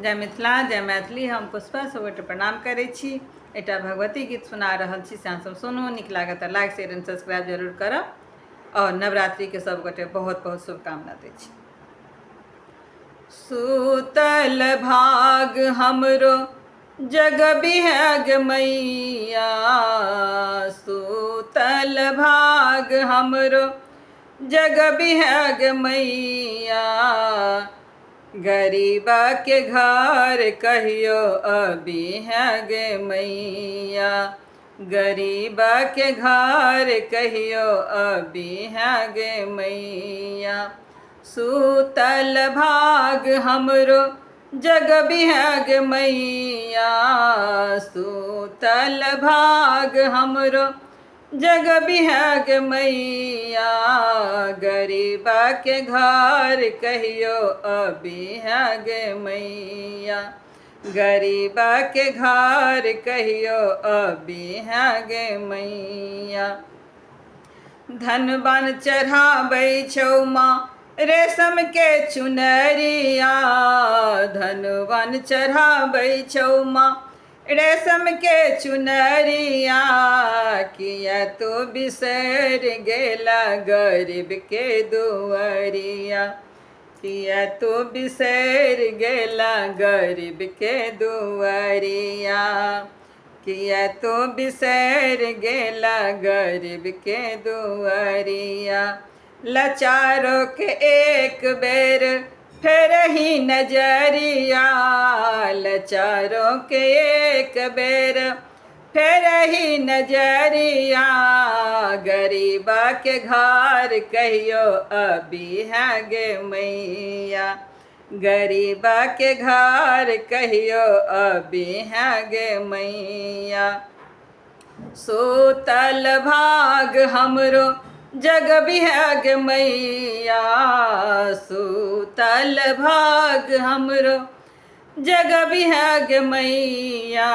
जय मिथिला जय मैथिली। हम पुष्पा सबके प्रणाम करै छी। एकटा भगवती गीत सुना रहल छी, से सब सुनू। नीक लागत तऽ लाइक शेयर एंड सब्सक्राइब जरूर करब। और नवरात्रि के सबगोटे बहुत बहुत शुभकामना दै छी। सूतल भाग हमरो जग बिहग मैया, सूतल भाग हमरो जग बिहग मैया। गरीबा के घर कहियो अबिहग मैया, गरीबा के घर कहियो अबिहग मैया। सूतल भाग हमरो जग बिहग मैया, सूतल भाग हमरो जग बिहग मैया। गरीबा के घर कहियो अबिहग मैया, गरीबा के घर कहियो अबिहग मैया। धनवान चढ़ाबै छौ माँ रेशम के चुनरिया, धनवान चढ़ाबै छौ माँ रेशम के चुनरिया। किया तो बिसर गेला गरीब के दुआरिया, किया तो बिसर गेला गरीब के दुआरिया। किया तो बिसर गेला गरीब के दुआरिया। लाचारों के एक बेर फेर ही नजरिया, लाचारों के एक बेर फेर ही नजरिया। गरीबा के घर कहियो अबिहग मैया, गरीबा के घर कहियो अबिहग मैया। सूतल भाग हमरो जग बिहग मैया, सूतल भाग हमरो जग बिहग मैया।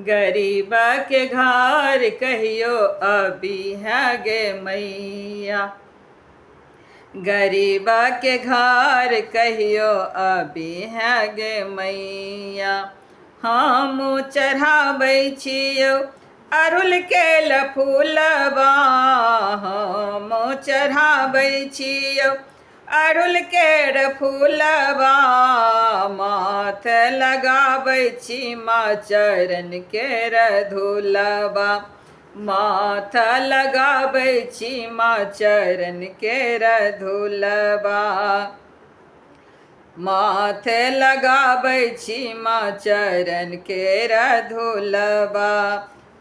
गरीबा के घर कहियो अबिहग मैया, गरीबा के घर कहियो अबिहग मैया। हम चढ़ाबै छियौ अड़हुल के फूलबा, हम चढ़ाबै छियौ अड़हुल के फूलबा। माथ लगाबै छी माँ चरण के धूलबा, माथ लगाबै छी माँ चरण के धूलबा। माथ लगाबै छी माँ चरण के धूलबा।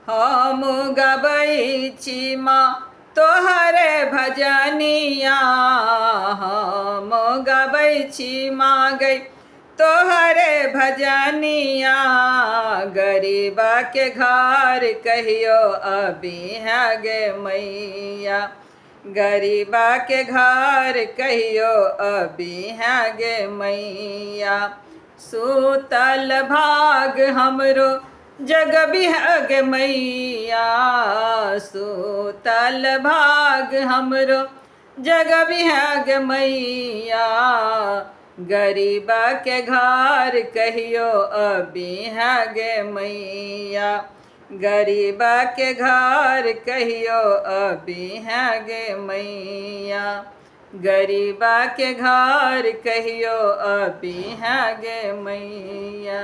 हम गबै छी माँ तोहरे भजनिया, हम गबै छी माँ गै तोहरे भजनिया। गरीबा के घर कहियो अबिहग मैया, गरीबा के घर कहियो अबिहग मैया। सूतल भाग हमरो जग बिहग मैया, सूतल भाग हमरो जग बिहग मैया। गरीबा के घर कहियो अबिहग मैया, गरीबा के घर कहियो अबिहग मैया। गरीबा के घर कहियो अबिहग मैया।